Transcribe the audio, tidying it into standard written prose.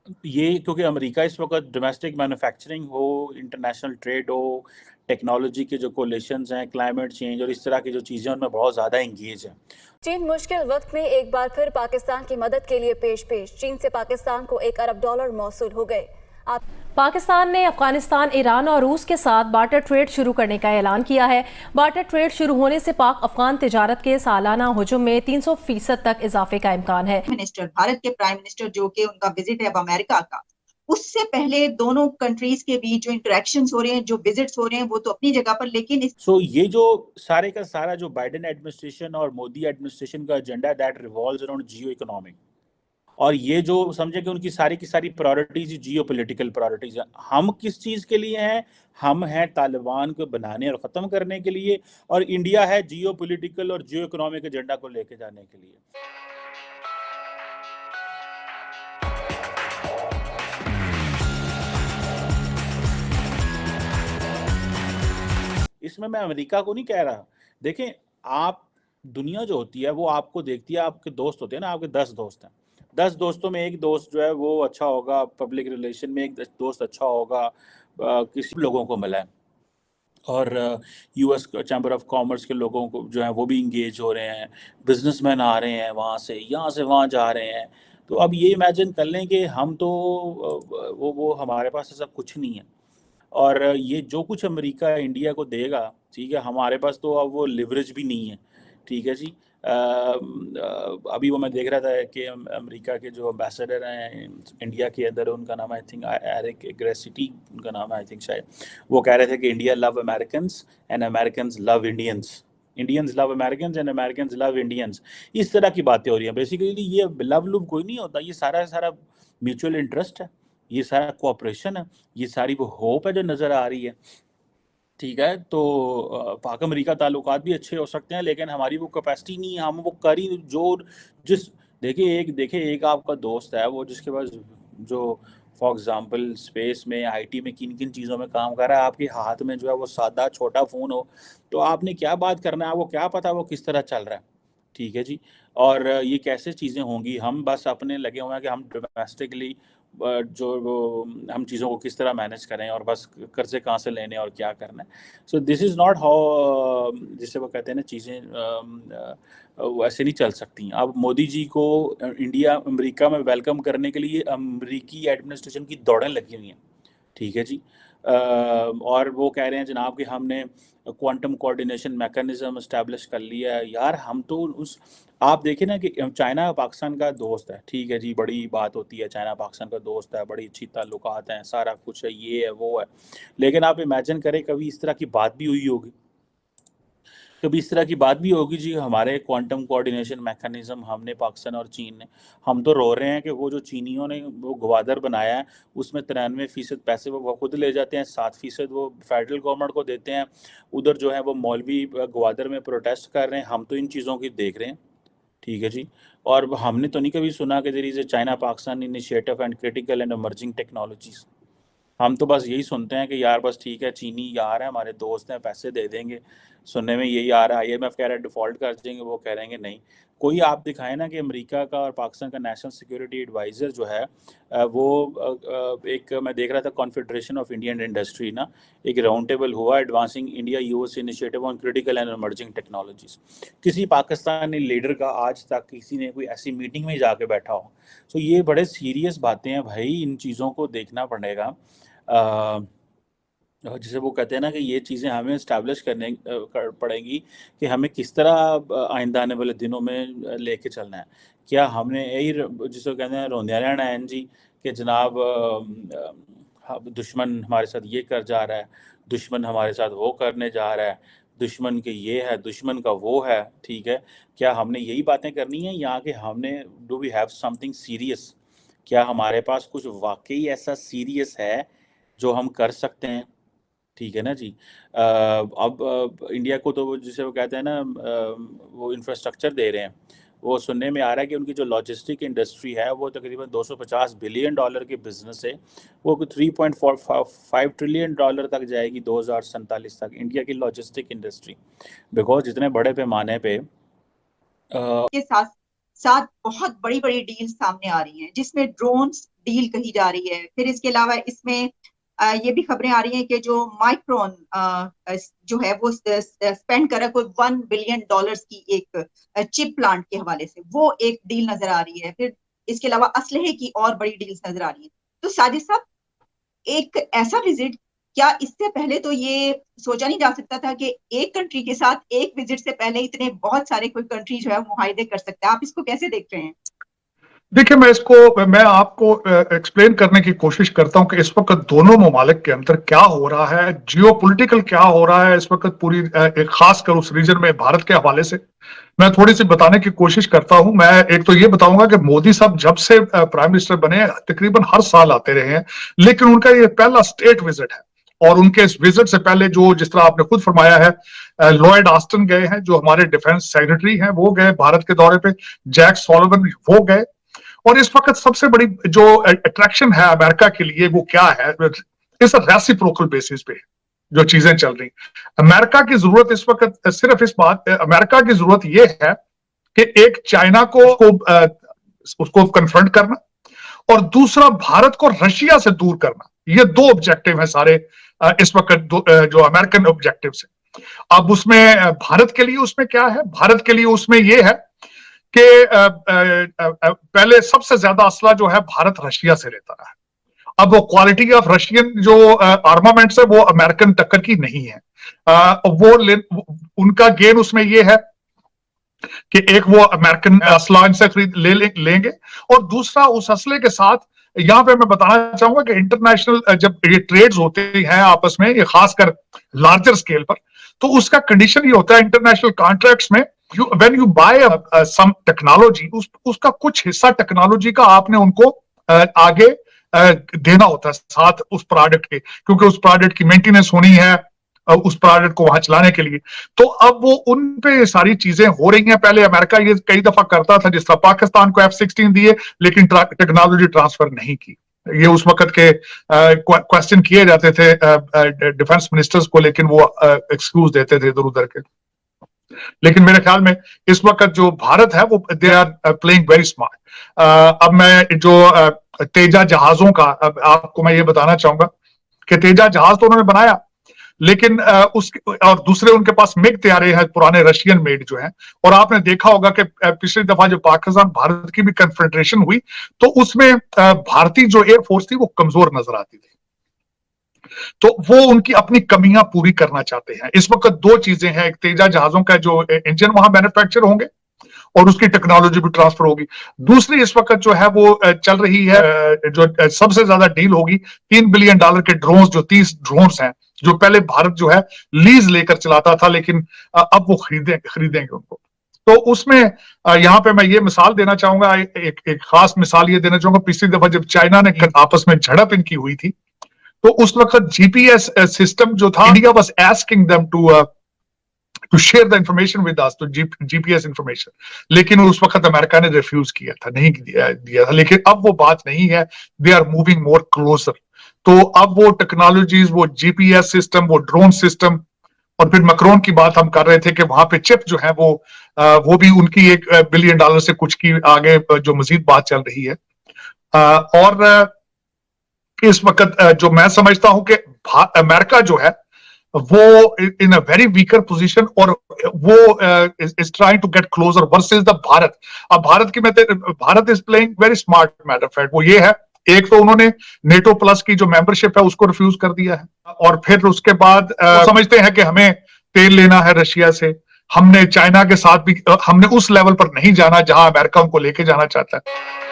ये क्योंकि अमेरिका इस वक्त डोमेस्टिक मैन्युफैक्चरिंग हो, इंटरनेशनल ट्रेड हो, टेक्नोलॉजी के जो कोलेशंस हैं, क्लाइमेट चेंज और इस तरह की जो चीज़ें उनमें बहुत ज़्यादा इंगेज है। चीन मुश्किल वक्त में एक बार फिर पाकिस्तान की मदद के लिए पेश। चीन से पाकिस्तान को $1 अरब मौसूल हो गए। पाकिस्तान ने अफगानिस्तान, ईरान और रूस के साथ बार्टर ट्रेड शुरू करने का ऐलान किया है। बार्टर ट्रेड शुरू होने से पाक अफगान तिजारत के सालाना हुजूम में 300% तक इजाफे का इम्कान है। मिनिस्टर, भारत के प्राइम मिनिस्टर जो कि उनका विजिट है अब अमेरिका का, उससे पहले दोनों कंट्रीज के बीच जो इंटरेक्शंस हो रहे हैं, जो विजिट्स हो रहे हैं, वो तो अपनी जगह पर, लेकिन ये जो सारे का सारा जो बाइडेन एडमिनिस्ट्रेशन और मोदी एडमिनिस्ट्रेशन का agenda that revolves around Jio economic, और ये जो समझे कि उनकी सारी की सारी प्रायोरिटीज जियो पॉलिटिकल प्रायोरिटीज है। हम किस चीज के लिए हैं? हम हैं तालिबान को बनाने और खत्म करने के लिए, और इंडिया है जियो पॉलिटिकल और जियो इकोनॉमिक एजेंडा को लेके जाने के लिए। इसमें मैं अमेरिका को नहीं कह रहा। देखें, आप दुनिया जो होती है वो आपको देखती है, आपके दोस्त होते हैं ना, आपके 10 दोस्त हैं, 10 दोस्तों में एक दोस्त जो है वो अच्छा होगा, पब्लिक रिलेशन में एक दोस्त अच्छा होगा, किसी लोगों को मिला है, और यूएस चैम्बर ऑफ कॉमर्स के लोगों को जो है वो भी इंगेज हो रहे हैं, बिजनेसमैन आ रहे हैं वहाँ से, यहाँ से वहाँ जा रहे हैं। तो अब ये इमेजिन कर लें कि हम तो वो हमारे पास ऐसा कुछ नहीं है, और ये जो कुछ अमेरिका इंडिया को देगा, ठीक है, हमारे पास तो अब वो लिवरेज भी नहीं है, ठीक है जी। अभी वो मैं देख रहा था कि अमेरिका के जो एम्बेसडर हैं इंडिया के अंदर, उनका नाम आई थिंक एरिक ग्रेसिटी उनका नाम है आई थिंक शायद, वो कह रहे थे कि India love Americans and Americans love Indians, Indians love Americans and Americans love Indians. इस तरह की बातें हो रही हैं। बेसिकली ये लव लुव कोई नहीं होता, ये सारा सारा म्यूचुअल इंटरेस्ट है, ये सारा कोऑपरेशन है, ये सारी वो होप है जो नज़र आ रही है, ठीक है। तो पाक अमेरिका ताल्लुकात भी अच्छे हो सकते हैं, लेकिन हमारी वो कैपेसिटी नहीं है, हम वो करी जो जिस देखिए एक आपका दोस्त है वो जिसके पास जो फॉर एग्जांपल स्पेस में आईटी में किन किन चीज़ों में काम कर रहा है, आपके हाथ में जो है वो सादा छोटा फ़ोन हो, तो आपने क्या बात करना है, आपको क्या पता वो किस तरह चल रहा है, ठीक है जी। और ये कैसे चीज़ें होंगी, हम बस अपने लगे हुए हैं कि हम डोमेस्टिकली जो वो हम चीज़ों को किस तरह मैनेज करें, और बस कर्जे कहाँ से लेने और क्या करना है। So this is not how, जिसे वो कहते हैं ना, चीज़ें वैसे नहीं चल सकती। अब मोदी जी को इंडिया अमेरिका में वेलकम करने के लिए अमेरिकी एडमिनिस्ट्रेशन की दौड़ें लगी हुई हैं, ठीक है जी। और वो कह रहे हैं जनाब कि हमने क्वांटम कोऑर्डिनेशन मैकेनिज्म इस्टेब्लिश कर लिया है। यार हम तो उस, आप देखिए ना कि चाइना पाकिस्तान का दोस्त है, ठीक है जी, बड़ी बात होती है, चाइना पाकिस्तान का दोस्त है, बड़ी अच्छी ताल्लुकात हैं, सारा कुछ है, ये है वो है, लेकिन आप इमेजिन करें कभी इस तरह की बात भी हुई होगी, कभी इस तरह की बात भी होगी जी, हमारे क्वांटम कोऑर्डिनेशन मैकेनिज्म हमने, पाकिस्तान और चीन ने, हम तो रो रहे हैं कि वो जो चीनियों ने वो गवादर बनाया है उसमें 93% पैसे वो खुद ले जाते हैं, 7% वो फेडरल गवर्नमेंट को देते हैं, उधर जो है वो मौलवी गवादर में प्रोटेस्ट कर रहे हैं, हम तो इन चीज़ों की देख रहे हैं, ठीक है जी। और हमने तो नहीं कभी सुना कि there is a China Pakistan initiative and critical and emerging technologies. हम तो बस यही सुनते हैं कि यार बस ठीक है, चीनी यार है, हमारे दोस्त हैं, पैसे दे देंगे। सुनने में यही आ रहा है, आईएमएफ कह रहा है डिफ़ॉल्ट कर देंगे, वो कह रहे हैं नहीं। कोई आप दिखाएं ना कि अमेरिका का और पाकिस्तान का नेशनल सिक्योरिटी एडवाइज़र जो है एक मैं देख रहा था कॉन्फेडरेशन ऑफ इंडियन इंडस्ट्री ना, एक राउंड टेबल हुआ advancing India US initiative on critical and emerging technologies. किसी पाकिस्तानी लीडर का आज तक किसी ने कोई ऐसी मीटिंग में जाके बैठा हो। सो ये बड़े सीरियस बातें हैं भाई, इन चीज़ों को देखना पड़ेगा। जैसे वो कहते हैं ना कि ये चीज़ें हमें इस्टेब्लिश पड़ेंगी कि हमें किस तरह आइंदा आने वाले दिनों में लेके चलना है। क्या हमने यही जिसे कहते हैं रोंदिया रहना है जी, कि जनाब दुश्मन हमारे साथ ये कर जा रहा है, दुश्मन हमारे साथ वो करने जा रहा है, दुश्मन के ये है, दुश्मन का वो है, ठीक है। क्या हमने यही बातें करनी है, या कि हमने do we have something serious, क्या हमारे पास कुछ वाकई ऐसा सीरियस है जो हम कर सकते हैं, ठीक है ना जी। अब इंडिया को तो जिसे वो कहते हैं ना वो इंफ्रास्ट्रक्चर दे रहे हैं, वो सुनने में आ रहा है कि उनकी जो लॉजिस्टिक इंडस्ट्री है वो तकरीबन $250 बिलियन की बिजनेस है, वो 3.45 ट्रिलियन डॉलर तक जाएगी 2047 तक, इंडिया की लॉजिस्टिक इंडस्ट्री, बिकॉज जितने बड़े पैमाने पे के साथ साथ बहुत बड़ी बड़ी डील सामने आ रही हैं, जिसमें ड्रोन्स डील कही जा रही है। फिर इसके अलावा इसमें ये भी खबरें आ रही हैं कि जो माइक्रोन जो है वो स्पेंड कर रहा है कोई $1 बिलियन की एक चिप प्लांट के हवाले से, वो एक डील नजर आ रही है। फिर इसके अलावा असलहे की और बड़ी डील्स नजर आ रही हैं। तो साजिद साहब, एक ऐसा विजिट, क्या इससे पहले तो ये सोचा नहीं जा सकता था कि एक कंट्री के साथ एक विजिट से पहले इतने बहुत सारे कोई कंट्री जो है मुआहिदे कर सकते हैं? आप इसको कैसे देख रहे हैं? देखिए, मैं आपको एक्सप्लेन करने की कोशिश करता हूं कि इस वक्त दोनों ममालिक के अंदर क्या हो रहा है, जियोपॉलिटिकल क्या हो रहा है इस वक्त पूरी एक खासकर उस रीजन में भारत के हवाले से मैं थोड़ी सी बताने की कोशिश करता हूं। मैं एक तो ये बताऊंगा कि मोदी साहब जब से प्राइम मिनिस्टर बने तकरीबन हर साल आते रहे हैं, लेकिन उनका ये पहला स्टेट विजिट है। और उनके इस विजिट से पहले जो, जिस तरह आपने खुद फरमाया है, लॉयड ऑस्टिन गए हैं, जो हमारे डिफेंस सेक्रेटरी हैं, वो गए भारत के दौरे पे, जैक सॉलिवन वो गए। और इस वक्त सबसे बड़ी जो अट्रैक्शन है अमेरिका के लिए वो क्या है, इस रेसिप्रोकल बेसिस पे जो चीजें चल रही। अमेरिका की जरूरत इस वक्त सिर्फ अमेरिका की जरूरत ये है कि एक चाइना को उसको कन्फ्रंट करना और दूसरा भारत को रशिया से दूर करना। ये दो ऑब्जेक्टिव है सारे इस वक्त जो अमेरिकन ऑब्जेक्टिव है। अब उसमें भारत के लिए उसमें क्या है, भारत के लिए उसमें ये है कि पहले सबसे ज्यादा असला जो है भारत रशिया से लेता रहा है। अब वो क्वालिटी ऑफ रशियन जो आर्मामेंट्स है वो अमेरिकन टक्कर की नहीं है। उनका गेन उसमें ये है कि एक वो अमेरिकन असला इनसे खरीद लेंगे और दूसरा उस असले के साथ यहां पे मैं बताना चाहूंगा कि इंटरनेशनल जब ये ट्रेड्स होते हैं आपस में, ये खासकर लार्जर स्केल पर, तो उसका कंडीशन ये होता है इंटरनेशनल कॉन्ट्रैक्ट्स में, when you buy some technology, उसका कुछ हिस्सा टेक्नोलॉजी का आपने उनको आगे देना होता है साथ उस प्रोडक्ट के, क्योंकि उस प्रोडक्ट की मेंटेनेंस होनी है उस प्रोडक्ट को वहां चलाने के लिए। तो अब वो उन पे सारी चीजें हो रही हैं। पहले अमेरिका ये कई दफा करता था, जिस तरह पाकिस्तान को F-16 दिए लेकिन टेक्नोलॉजी ट्रांसफर नहीं की। ये उस वक्त के क्वेश्चन किए जाते थे डिफेंस मिनिस्टर्स को, लेकिन वो एक्सक्यूज देते थे इधर उधर के। लेकिन मेरे ख्याल में इस वक्त जो भारत है वो they are playing very smart. अब मैं जो तेजा जहाजों का आपको मैं ये बताना चाहूंगा कि तेजा जहाज तो उन्होंने बनाया, लेकिन और दूसरे उनके पास मिग तैयारे हैं पुराने रशियन मेड जो हैं। और आपने देखा होगा कि पिछली दफा जो पाकिस्तान भारत की भी कन्फ्रंटेशन हुई तो उसमें भारतीय जो एयरफोर्स थी वो कमजोर नजर आती थी। तो वो उनकी अपनी कमियां पूरी करना चाहते हैं। इस वक्त दो चीजें हैं, एक तेजा जहाजों का जो इंजन वहां मैन्युफैक्चर होंगे और उसकी टेक्नोलॉजी भी ट्रांसफर होगी। दूसरी इस वक्त जो है वो चल रही है, जो सबसे ज्यादा डील होगी $3 बिलियन के ड्रोन्स, जो 30 ड्रोन्स हैं जो पहले भारत जो है लीज लेकर चलाता था, लेकिन अब वो खरीदेंगे उनको। तो उसमें यहाँ पे मैं ये मिसाल देना चाहूंगा, एक खास मिसाल ये देना चाहूंगा। पिछली दफा जब चाइना ने आपस में झड़प इनकी हुई थी तो उस वक्त जीपीएस सिस्टम जो था, India was asking them to share the information with us, तो जीपीएस इंफॉर्मेशन, लेकिन उस वक्त अमेरिका ने रिफ्यूज किया था, नहीं दिया था। लेकिन अब वो बात नहीं है, they are moving more closer. तो अब वो टेक्नोलॉजीज, वो जीपीएस सिस्टम, वो ड्रोन सिस्टम, और फिर मैक्रोन की बात हम कर रहे थे कि वहां पे चिप जो है वो भी उनकी $1 बिलियन से कुछ की आगे जो मजीद बात चल रही है। और इस वक्त जो मैं समझता हूं कि अमेरिका जो है वो in a very weaker position, और वो is trying to get closer versus the Bharat. अब Bharat is playing very smart matter fact. वो ये है, एक तो उन्होंने नेटो प्लस की जो मेंबरशिप है उसको रिफ्यूज कर दिया है, और फिर उसके बाद समझते हैं कि हमें तेल लेना है रशिया से। हमने चाइना के साथ भी हमने उस लेवल पर नहीं जाना जहां अमेरिका उनको लेके जाना चाहता है।